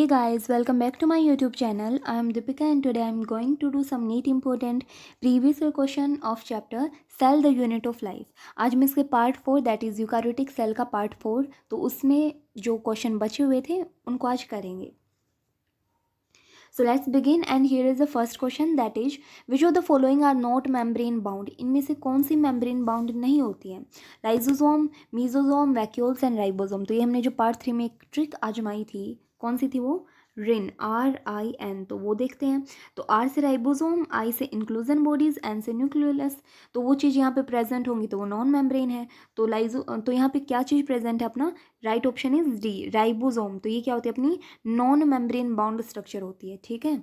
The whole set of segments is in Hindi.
Hey guys, welcome back to my YouTube channel. I am Deepika and today I am going to do some neat important previous year question of chapter Cell the Unit of Life. आज मैं इसके part 4 that is eukaryotic cell का पार्ट 4 तो उसमें जो क्वेश्चन बचे हुए थे उनको आज करेंगे. So let's begin and here is the first question that is which of the following are not membrane bound. इनमें से कौन सी membrane bound नहीं होती है? Lysosome, mesosome, vacuoles and ribosome. तो ये हमने जो पार्ट 3 में एक ट्रिक आजमाई थी कौन सी थी वो? रिन, RIN. तो वो देखते हैं. तो R से राइबोसोम, I से इंक्लूजन बॉडीज, N से न्यूक्लियोलस. तो वो चीज़ यहाँ पे प्रेजेंट होंगी तो वो नॉन मेम्ब्रेन है. तो यहाँ पे क्या चीज़ प्रेजेंट है अपना? Right option is D, ribosome. तो ये क्या होती है अपनी? नॉन मेम्ब्रेन बाउंड स्ट्रक्चर होती है. ठीक है.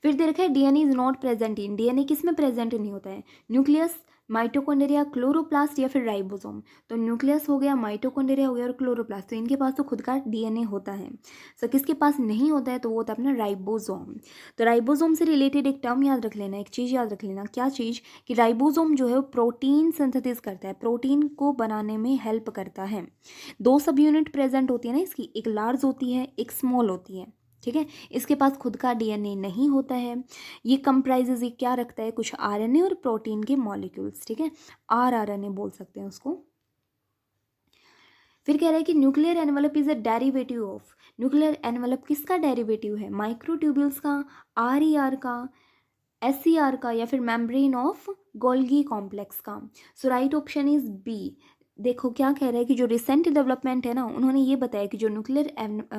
फिर दे रखा है DNA is not present in. DNA किस में प्रेजेंट नहीं होता है? न्यूक्लियस, माइटोकॉन्ड्रिया, क्लोरोप्लास्ट या फिर राइबोसोम. तो न्यूक्लियस हो गया, माइटोकॉन्ड्रिया हो गया और क्लोरोप्लास्ट. तो इनके पास तो खुद का डीएनए होता है. सो किसके पास नहीं होता है? तो वो होता है अपना राइबोसोम. तो राइबोसोम से रिलेटेड एक टर्म याद रख लेना, एक चीज़ याद रख लेना. क्या चीज़? कि राइबोसोम जो है वो प्रोटीन सिंथेसिस करता है, प्रोटीन को बनाने में हेल्प करता है. दो सब यूनिट प्रेजेंट होती है ना इसकी, एक लार्ज होती है एक स्मॉल होती है. ठीक है. इसके पास खुद का डीएनए नहीं होता है. ये कंप्राइजेज ये क्या रखता है? कुछ आरएनए और प्रोटीन के मॉलिक्यूल्स. ठीक है. आरआरएनए बोल सकते हैं उसको. फिर कह रहा है कि nuclear envelope is a derivative of. Nuclear envelope किसका डेरिवेटिव है? माइक्रोट्यूब्यूल्स का, RER का, SCR का या फिर मेम्ब्रेन ऑफ गोल्गी कॉम्प्लेक्स का. सो राइट ऑप्शन इज बी. देखो क्या कह रहा है कि जो रिसेंट डेवलपमेंट है ना उन्होंने ये बताया कि जो न्यूक्लियर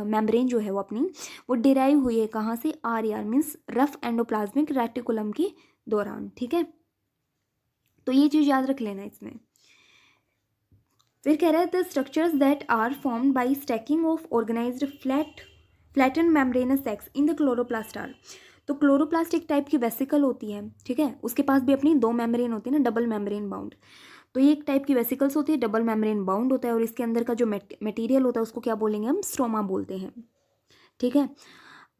मेम्ब्रेन जो है वो अपनी वो डिराइव हुई है कहाँ से? RER means rough endoplasmic reticulum के दौरान. ठीक है. तो ये चीज़ याद रख लेना इसमें. फिर कह रहा है the structures that are formed by stacking of organized flatten membranous sacs in the chloroplast are. तो क्लोरोप्लास्ट एक टाइप की वेसिकल होती है. ठीक है. उसके पास भी अपनी दो मेम्ब्रेन होती है ना, डबल मेम्ब्रेन बाउंड. तो ये एक टाइप की वेसिकल्स होती है, डबल मेम्ब्रेन बाउंड होता है और इसके अंदर का जो मटेरियल होता है उसको क्या बोलेंगे हम? स्ट्रोमा बोलते हैं. ठीक है.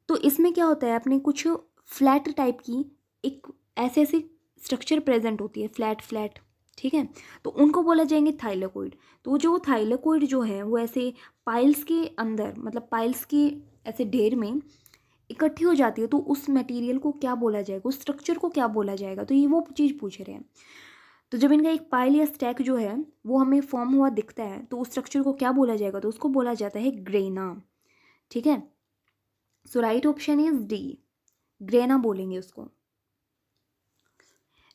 तो इसमें क्या होता है अपने कुछ फ्लैट टाइप की एक ऐसे ऐसे स्ट्रक्चर प्रेजेंट होती है, फ्लैट फ्लैट. ठीक है. तो उनको बोला जाएंगे थाइलेकोइड. तो जो थाइलेकोइड जो है वो ऐसे पाइल्स के अंदर मतलब पाइल्स के ऐसे ढेर में इकट्ठी हो जाती है. तो उस मटेरियल को क्या बोला जाएगा? उस स्ट्रक्चर को क्या बोला जाएगा? तो ये वो चीज़ पूछ रहे हैं. तो जब इनका एक पाइल या स्टैक जो है वो हमें फॉर्म हुआ दिखता है तो उस स्ट्रक्चर को क्या बोला जाएगा? तो उसको बोला जाता है ग्रेना. ठीक है. So right option is D, grana बोलेंगे उसको.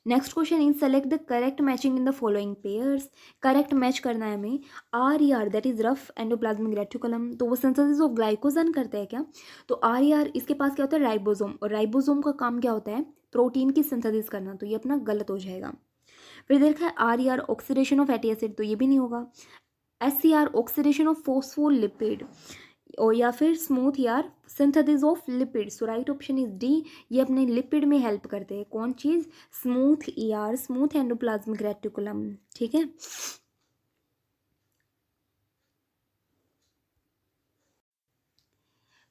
Next question is select the correct matching in the following pairs. Correct match करना है हमें. RER that is rough endoplasmic reticulum. तो वो सिंथेसिस ऑफ ग्लाइकोजन करता है क्या? तो RER इसके पास क्या होता है? राइबोसोम. और राइबोसोम का काम क्या होता है? प्रोटीन की सिंथेसिस करना. तो ये अपना गलत हो जाएगा. फिर देखा है RER oxidation of fatty acid. तो ये भी नहीं होगा. SCR ऑक्सीडेशन ऑफ फोस्फोलिपिड और या फिर स्मूथ यार synthesis of lipid. So right option is D. ये अपने लिपिड में हेल्प करते हैं. कौन चीज़? स्मूथ ER, स्मूथ एंडोप्लाज्मिक रेटिकुलम. ठीक है.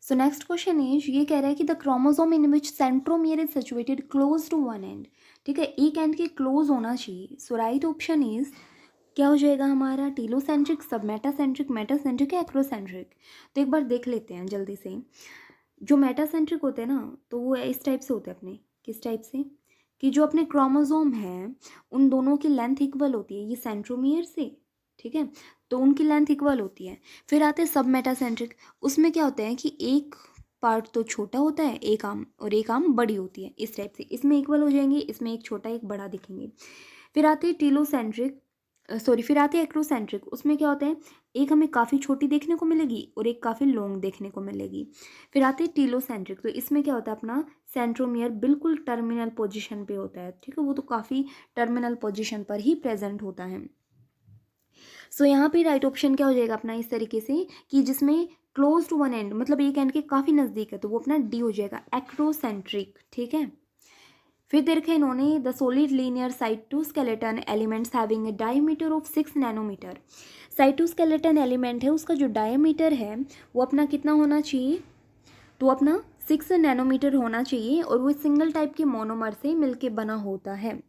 सो नेक्स्ट क्वेश्चन इज ये कह रहा है कि the chromosome in which centromere is situated close to one end. ठीक है. एक एंड के क्लोज होना चाहिए. सो राइट ऑप्शन इज क्या हो जाएगा हमारा? टीलोसेंट्रिक, सबमेटासेंट्रिक, मेटासेंट्रिक या एक्रोसेंट्रिक. तो एक बार देख लेते हैं जल्दी से. जो मेटासेंट्रिक होते हैं ना तो वो इस टाइप से होते हैं अपने. किस टाइप से? कि जो अपने क्रोमोसोम हैं उन दोनों की लेंथ इक्वल होती है ये सेंट्रोमियर से. ठीक है. तो उनकी लेंथ इक्वल होती है. फिर आते हैं सब मेटासेंट्रिक. उसमें क्या होता है कि एक पार्ट तो छोटा होता है एक आर्म और एक आर्म बड़ी होती है. इस टाइप से इसमें इक्वल हो जाएंगे, इसमें एक छोटा एक बड़ा दिखेंगे. फिर आते हैं टीलोसेंट्रिक फिर आते हैं एक्रोसेंट्रिक. उसमें क्या होता है? एक हमें काफ़ी छोटी देखने को मिलेगी और एक काफ़ी लॉन्ग देखने को मिलेगी. फिर आते हैं टीलोसेंट्रिक. तो इसमें क्या होता है अपना सेंट्रोमियर बिल्कुल टर्मिनल पोजीशन पे होता है. ठीक है. वो तो काफ़ी टर्मिनल पोजीशन पर ही प्रेजेंट होता है. सो यहाँ पे राइट ऑप्शन क्या हो जाएगा अपना इस तरीके से कि जिसमें क्लोज टू वन एंड मतलब एक एंड के काफ़ी नज़दीक है तो वो अपना डी हो जाएगा, एक्रोसेंट्रिक. ठीक है. फिर दे रखा है इन्होंने the solid linear cytoskeleton elements having a diameter of 6 nanometre. Cytoskeleton element है उसका जो डायमीटर है वो अपना कितना होना चाहिए? तो अपना 6 नैनोमीटर होना चाहिए और वो सिंगल टाइप के मोनोमर से मिलके बना होता है.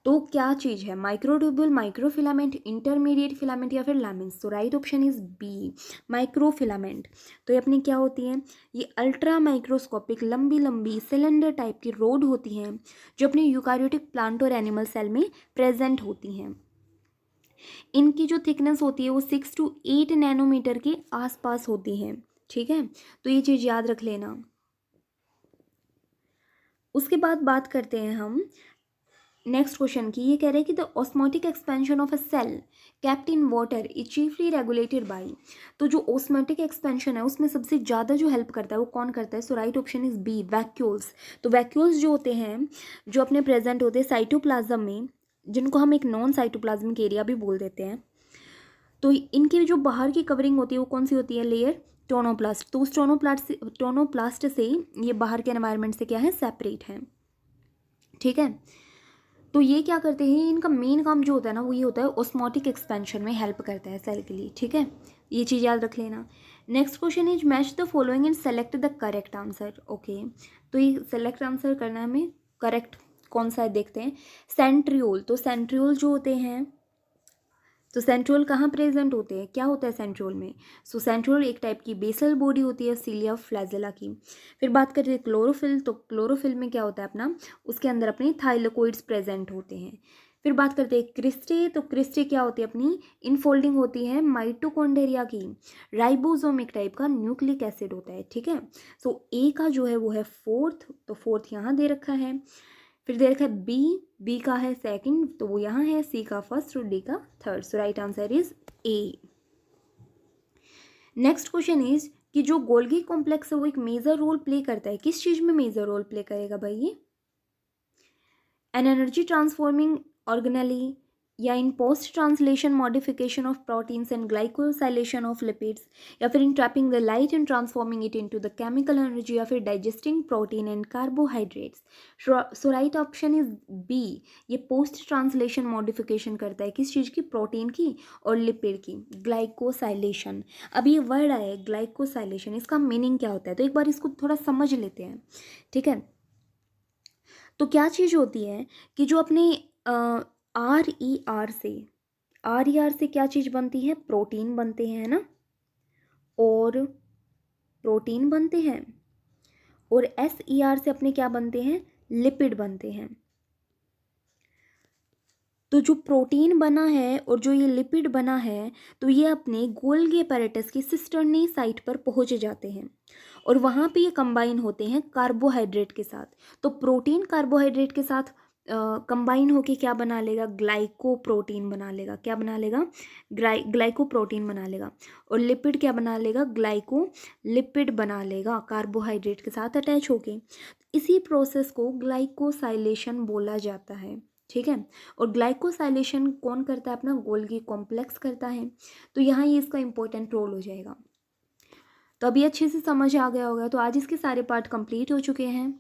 तो क्या चीज़ है, माइक्रोट्यूब्यूल, माइक्रोफिलामेंट, इंटरमीडिएट फिलामेंट या फिर लैमिन्स? तो right option is B, microfilament. तो ये अपनी क्या होती है, ये अल्ट्रा माइक्रोस्कोपिक लंबी लंबी सिलेंडर टाइप की रोड होती हैं जो अपने यूकारियोटिक प्लांट और एनिमल सेल में प्रेजेंट होती हैं। इनकी जो थिकनेस होती है वो 6 to 8 नैनोमीटर के आसपास होती है। ठीक है, तो ये चीज़ याद रख लेना। उसके बाद बात करते हैं हम नेक्स्ट क्वेश्चन की। ये कह रहे हैं कि the osmotic expansion of a cell kept in water is chiefly regulated by. तो जो ऑस्मोटिक एक्सपेंशन है उसमें सबसे ज़्यादा जो हेल्प करता है वो कौन करता है? So right option is B, vacuoles. तो वैक्यूल्स जो होते हैं, जो अपने प्रेजेंट होते हैं साइटोप्लाज्म में, जिनको हम एक नॉन साइटोप्लाज्मिक एरिया भी बोल देते हैं, तो इनकी जो बाहर की कवरिंग होती है वो कौन सी होती है? Layer tonoplast. तो उस टोनोप्लास्ट से ये बाहर के एनवायरनमेंट से क्या है, सेपरेट है। ठीक है, तो ये क्या करते हैं, इनका मेन काम जो होता है ना वो ये होता है ऑस्मोटिक एक्सपेंशन में हेल्प करता है सेल के लिए। ठीक है, ये चीज़ याद रख लेना। Next question is match the following and select the correct answer. Okay, तो ये सेलेक्ट आंसर करना है हमें, करेक्ट कौन सा है देखते हैं। सेंट्रियोल, तो सेंट्रियोल जो होते हैं, तो सेंट्रियोल कहाँ प्रेजेंट होते हैं, क्या होता है सेंट्रियोल में? सो सेंट्रियोल एक टाइप की बेसल बॉडी होती है सीलिया फ्लैजेला की। फिर बात करते हैं क्लोरोफिल, तो क्लोरोफिल में क्या होता है अपना, उसके अंदर अपने थाइलेकोइड्स प्रेजेंट होते हैं। फिर बात करते हैं क्रिस्टे, तो क्रिस्टे क्या होती है अपनी, इनफोल्डिंग होती है माइटोकॉन्ड्रिया की। राइबोसोम एक टाइप का न्यूक्लिक एसिड होता है। ठीक है, सो ए का जो है वो है फोर्थ, तो फोर्थ यहाँ दे रखा है। फिर दे रखा है बी का है सेकंड, तो वो यहाँ है, सी का फर्स्ट और डी का third. So right answer is a. Next question is कि जो गोल्गी कॉम्प्लेक्स है वो एक मेजर रोल प्ले करता है, किस चीज में मेजर रोल प्ले करेगा भाई ये? एन एनर्जी ट्रांसफॉर्मिंग ऑर्गेनेली, या in post translation modification of proteins and glycosylation of lipids, या फिर in trapping the light and transforming it into the chemical energy, या फिर digesting protein and carbohydrates. So right option is B, ये पोस्ट ट्रांसलेशन मॉडिफिकेशन करता है, किस चीज़ की? प्रोटीन की और लिपिड की, ग्लाइकोसाइलेशन। अब ये वर्ड आया है ग्लाइकोसाइलेशन, इसका मीनिंग क्या होता है? तो एक बार इसको थोड़ा समझ लेते हैं। ठीक है, तो क्या चीज़ होती है कि जो अपने आर ई आर से क्या चीज़ बनती है? प्रोटीन बनते हैं, है ना, और प्रोटीन बनते हैं, और एस ई आर से अपने क्या बनते हैं? लिपिड बनते हैं। तो जो प्रोटीन बना है और जो ये लिपिड बना है, तो ये अपने गोल्गी एपेरेटस की सिस्टर्नी साइट पर पहुंच जाते हैं और वहाँ पे ये कंबाइन होते हैं कार्बोहाइड्रेट के साथ। तो प्रोटीन कार्बोहाइड्रेट के साथ कंबाइन होके क्या बना लेगा? ग्लाइकोप्रोटीन बना लेगा। क्या बना लेगा? ग्लाइकोप्रोटीन बना लेगा। और लिपिड क्या बना लेगा? ग्लाइकोलिपिड बना लेगा, कार्बोहाइड्रेट के साथ अटैच होके। इसी प्रोसेस को ग्लाइकोसाइलेशन बोला जाता है। ठीक है, और ग्लाइकोसाइलेशन कौन करता है? अपना गोल्गी कॉम्प्लेक्स करता है। तो यहाँ ये इसका इंपॉर्टेंट रोल हो जाएगा। तो अभी अच्छे से समझ आ गया होगा। तो आज इसके सारे पार्ट कंप्लीट हो चुके हैं।